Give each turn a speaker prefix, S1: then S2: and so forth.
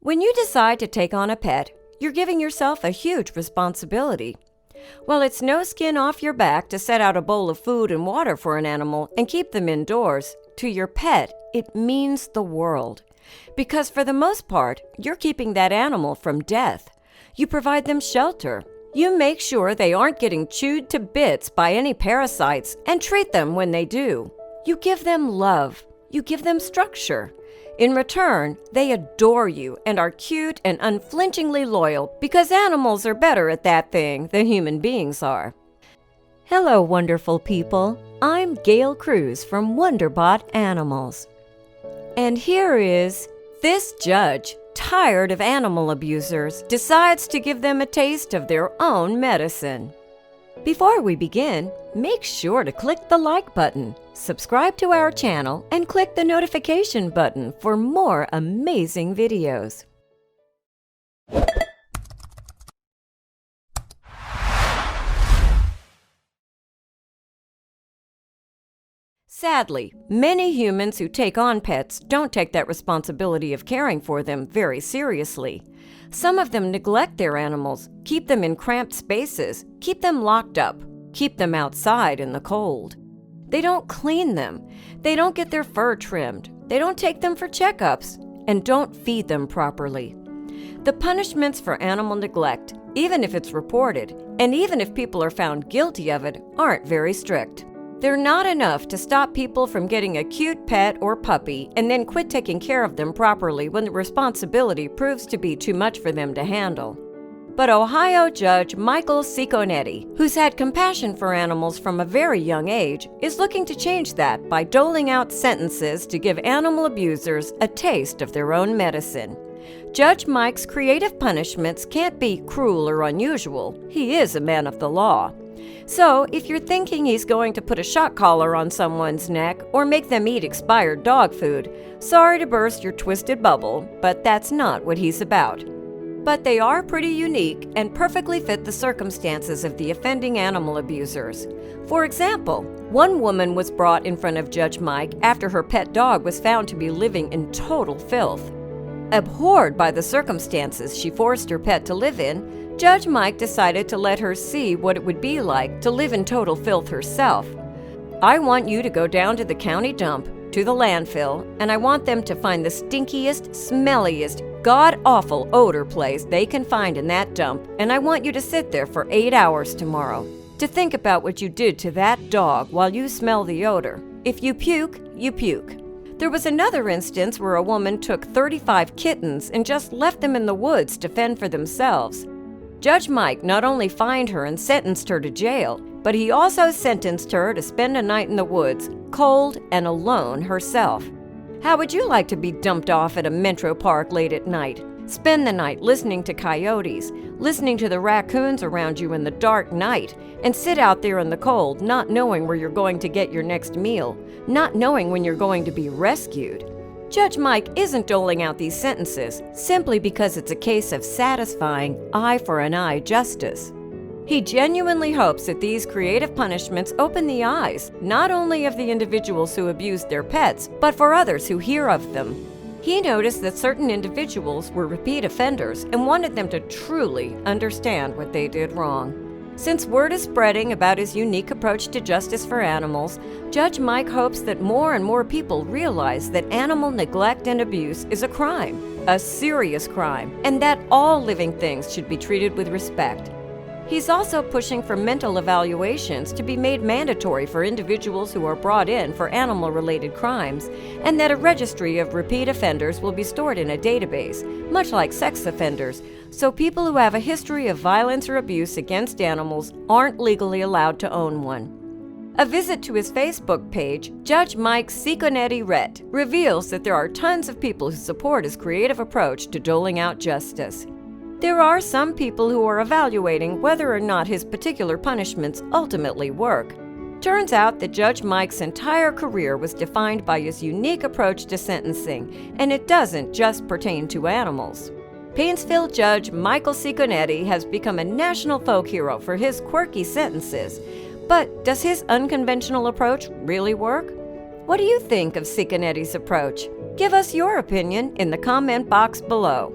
S1: When you decide to take on a pet, you're giving yourself a huge responsibility. While it's no skin off your back to set out a bowl of food and water for an animal and keep them indoors, to your pet, it means the world. Because for the most part, you're keeping that animal from death. You provide them shelter. You make sure they aren't getting chewed to bits by any parasites and treat them when they do. You give them love. You give them structure. In return, they adore you and are cute and unflinchingly loyal because animals are better at that thing than human beings are. Hello, wonderful people. I'm Gail Cruz from Wonderbot Animals. And here is this judge, tired of animal abusers, decides to give them a taste of their own medicine. Before we begin, make sure to click the like button, subscribe to our channel, and click the notification button for more amazing videos. Sadly, many humans who take on pets don't take that responsibility of caring for them very seriously. Some of them neglect their animals, keep them in cramped spaces, keep them locked up, keep them outside in the cold. They don't clean them, they don't get their fur trimmed, they don't take them for checkups, and don't feed them properly. The punishments for animal neglect, even if it's reported, and even if people are found guilty of it, aren't very strict. They're not enough to stop people from getting a cute pet or puppy and then quit taking care of them properly when the responsibility proves to be too much for them to handle. But Ohio Judge Michael Cicconetti, who's had compassion for animals from a very young age, is looking to change that by doling out sentences to give animal abusers a taste of their own medicine. Judge Mike's creative punishments can't be cruel or unusual. He is a man of the law. So, if you're thinking he's going to put a shock collar on someone's neck or make them eat expired dog food, sorry to burst your twisted bubble, but that's not what he's about. But they are pretty unique and perfectly fit the circumstances of the offending animal abusers. For example, one woman was brought in front of Judge Mike after her pet dog was found to be living in total filth. Abhorred by the circumstances she forced her pet to live in, Judge Mike decided to let her see what it would be like to live in total filth herself. I want you to go down to the county dump, to the landfill, and I want them to find the stinkiest, smelliest, god-awful odor place they can find in that dump, and I want you to sit there for 8 hours tomorrow to think about what you did to that dog while you smell the odor. If you puke, you puke. There was another instance where a woman took 35 kittens and just left them in the woods to fend for themselves. Judge Mike not only fined her and sentenced her to jail, but he also sentenced her to spend a night in the woods, cold and alone herself. How would you like to be dumped off at a metro park late at night? Spend the night listening to coyotes, listening to the raccoons around you in the dark night, and sit out there in the cold, not knowing where you're going to get your next meal, not knowing when you're going to be rescued. Judge Mike isn't doling out these sentences simply because it's a case of satisfying eye for an eye justice. He genuinely hopes that these creative punishments open the eyes, not only of the individuals who abused their pets, but for others who hear of them. He noticed that certain individuals were repeat offenders and wanted them to truly understand what they did wrong. Since word is spreading about his unique approach to justice for animals, Judge Mike hopes that more and more people realize that animal neglect and abuse is a crime, a serious crime, and that all living things should be treated with respect. He's also pushing for mental evaluations to be made mandatory for individuals who are brought in for animal-related crimes, and that a registry of repeat offenders will be stored in a database, much like sex offenders, so people who have a history of violence or abuse against animals aren't legally allowed to own one. A visit to his Facebook page, Judge Mike Cicconetti Rhett, reveals that there are tons of people who support his creative approach to doling out justice. There are some people who are evaluating whether or not his particular punishments ultimately work. Turns out that Judge Mike's entire career was defined by his unique approach to sentencing, and it doesn't just pertain to animals. Painesville Judge Michael Cicconetti has become a national folk hero for his quirky sentences. But does his unconventional approach really work? What do you think of Cicconetti's approach? Give us your opinion in the comment box below.